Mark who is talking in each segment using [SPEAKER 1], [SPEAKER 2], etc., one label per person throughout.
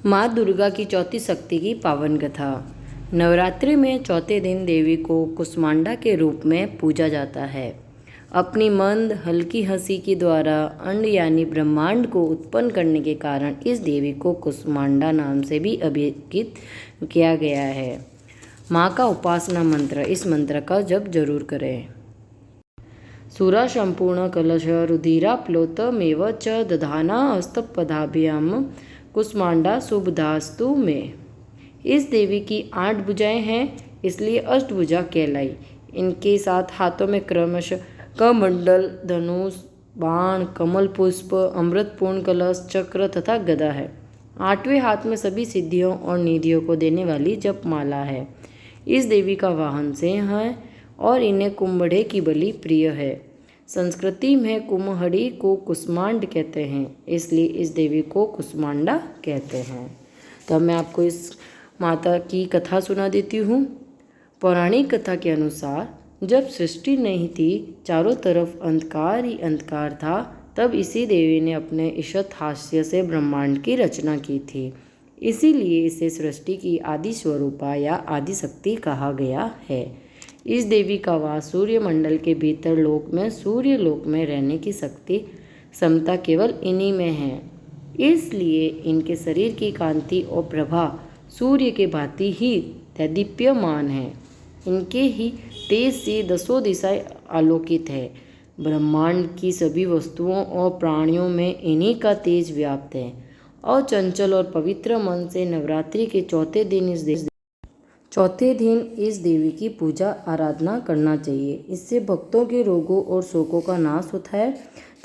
[SPEAKER 1] माँ दुर्गा की चौथी शक्ति की पावन कथा। नवरात्रि में चौथे दिन देवी को कुष्मांडा के रूप में पूजा जाता है। अपनी मंद हल्की हंसी के द्वारा अंड यानी ब्रह्मांड को उत्पन्न करने के कारण इस देवी को कुष्मांडा नाम से भी अभिहित किया गया है। माँ का उपासना मंत्र। इस मंत्र का जप जरूर करें। सुरा संपूर्ण कलश रुधिराप्लोतमेव च दधाना हस्तपदाभ्याम कुष्मांडा शुभदास्तु में। इस देवी की 8 भुजाएं हैं, इसलिए अष्टभुजा कहलाई। इनके 7 हाथों में क्रमशः कमंडल, धनुष, बाण, कमल पुष्प, अमृतपूर्ण कलश, चक्र तथा गदा है। 8वें हाथ में सभी सिद्धियों और निधियों को देने वाली जपमाला है। इस देवी का वाहन सिंह है और इन्हें कुम्भड़े की बलि प्रिय है। संस्कृति में कुम्हड़ी को कुष्मांड कहते हैं, इसलिए इस देवी को कुष्मांडा कहते हैं। तो अब मैं आपको इस माता की कथा सुना देती हूँ। पौराणिक कथा के अनुसार जब सृष्टि नहीं थी, चारों तरफ अंधकार ही अंधकार था, तब इसी देवी ने अपने ईषत हास्य से ब्रह्मांड की रचना की थी। इसीलिए इसे सृष्टि की आदि स्वरूपा या आदि शक्ति कहा गया है। इस देवी का वास सूर्य मंडल के भीतर लोक में सूर्य लोक में रहने की शक्ति क्षमता केवल इन्हीं में है। इसलिए इनके शरीर की कांति और प्रभा सूर्य के भांति ही दैदीप्यमान है। इनके ही तेज से 10 दिशाएं आलोकित है। ब्रह्मांड की सभी वस्तुओं और प्राणियों में इन्हीं का तेज व्याप्त है। और चंचल और पवित्र मन से नवरात्रि के चौथे दिन इस देवी की पूजा आराधना करना चाहिए। इससे भक्तों के रोगों और शोकों का नाश होता है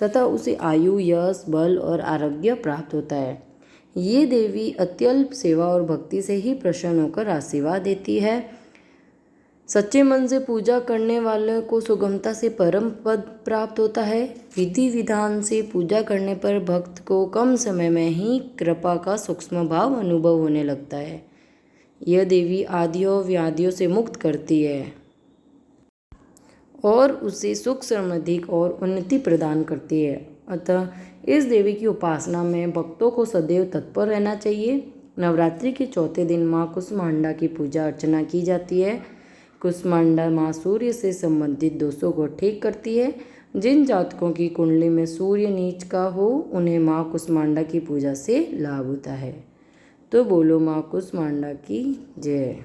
[SPEAKER 1] तथा उसे आयु, यश, बल और आरोग्य प्राप्त होता है। ये देवी अत्यल्प सेवा और भक्ति से ही प्रसन्न होकर आशीर्वाद देती है। सच्चे मन से पूजा करने वाले को सुगमता से परम पद प्राप्त होता है। विधि विधान से पूजा करने पर भक्त को कम समय में ही कृपा का सूक्ष्म भाव अनुभव होने लगता है। यह देवी आदियों व्याधियों से मुक्त करती है और उसे सुख, समृद्धि और उन्नति प्रदान करती है। अतः इस देवी की उपासना में भक्तों को सदैव तत्पर रहना चाहिए। नवरात्रि के चौथे दिन माँ कुष्मांडा की पूजा अर्चना की जाती है। कुष्मांडा माँ सूर्य से संबंधित दोषों को ठीक करती है। जिन जातकों की कुंडली में सूर्य नीच का हो, उन्हें माँ कुष्मांडा की पूजा से लाभ होता है। तो बोलो माँ कुष्मांडा की जय।